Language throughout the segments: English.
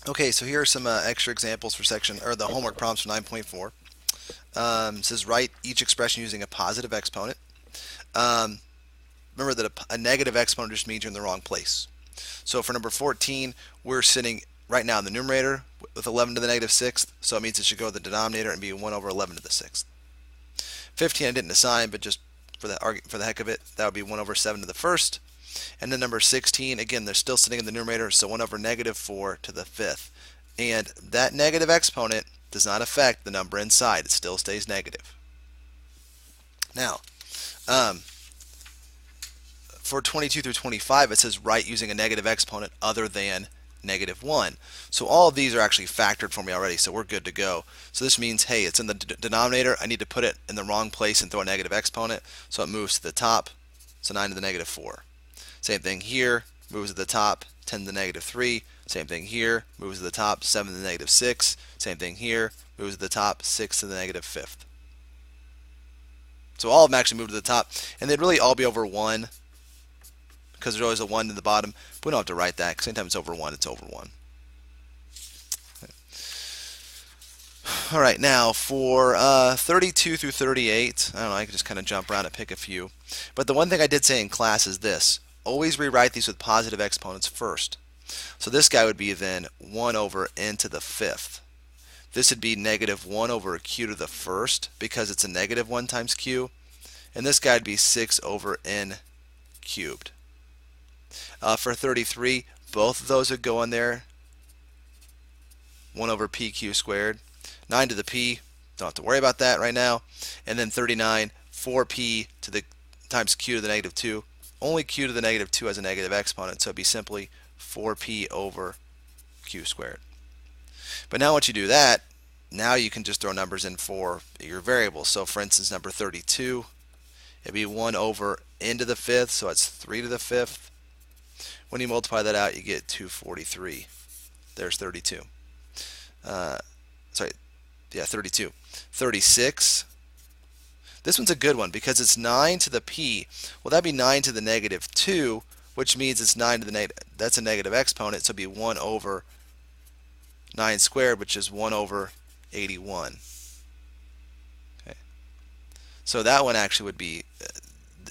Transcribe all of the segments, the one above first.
Okay, so here are some extra examples for section or the homework problems for 9.4. It says write each expression using a positive exponent. Um, Remember that a negative exponent just means you're in the wrong place. So for number 14, we're sitting right now in the numerator with 11 to the negative sixth, so it means it should go to the denominator and be 1 over 11 to the sixth. 15 I didn't assign, but just for the heck of it, that would be 1 over 7 to the first. And then number 16, again, they're still sitting in the numerator, so 1 over negative 4 to the fifth. And that negative exponent does not affect the number inside. It still stays negative. Now, um, for 22 through 25, it says write using a negative exponent other than negative 1. So all of these are actually factored for me already, so we're good to go. So this means, hey, it's in the denominator. I need to put it in the wrong place and throw a negative exponent, so it moves to the top. So 9 to the negative 4. Same thing here, moves to the top, 10 to the negative 3. Same thing here, moves to the top, 7 to the negative 6. Same thing here, moves to the top, 6 to the negative fifth. So all of them actually move to the top, and they'd really all be over 1 because there's always a 1 in the bottom. But we don't have to write that because anytime it's over 1, it's over 1. All right, now for 32 through 38, I don't know, I can just kind of jump around and pick a few. But the one thing I did say in class is this. Always rewrite these with positive exponents first. So this guy would be then 1 over n to the fifth. This would be negative 1 over q to the first because it's a negative 1 times q. And this guy would be 6 over n cubed. For 33, both of those would go in there. 1 over pq squared. 9 to the p, don't have to worry about that right now. And then 39, 4p to the times q to the negative 2. Only q to the negative 2 has a negative exponent, so it'd be simply 4p over q squared. But now once you do that, now you can just throw numbers in for your variables. So for instance, number 32, it'd be 1 over n to the fifth, so it's 3 to the fifth. When you multiply that out, you get 243. There's 32. Sorry, yeah, 32. 36. This one's a good one because it's 9 to the p. Well, that'd be 9 to the negative 2, which means it's 9 to the negative. That's a negative exponent, so it'd be 1 over 9 squared, which is 1 over 81. Okay. So that one actually would be,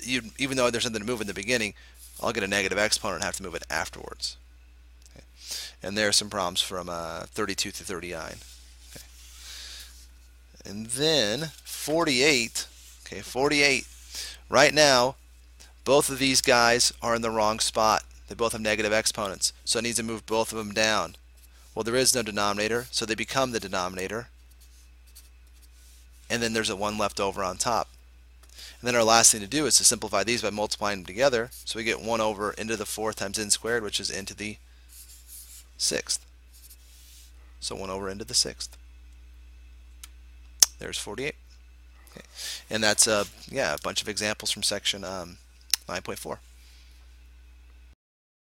even though there's something to move in the beginning, I'll get a negative exponent and have to move it afterwards. Okay. And there are some problems from 32 to 39. Okay. And then 48. Okay, 48. Right now, both of these guys are in the wrong spot. They both have negative exponents, so it needs to move both of them down. Well, there is no denominator, so they become the denominator. And then there's a 1 left over on top. And then our last thing to do is to simplify these by multiplying them together. So we get 1 over n to the fourth times n squared, which is n to the sixth. So 1 over n to the sixth. There's 48. Okay. And that's a bunch of examples from section 9.4.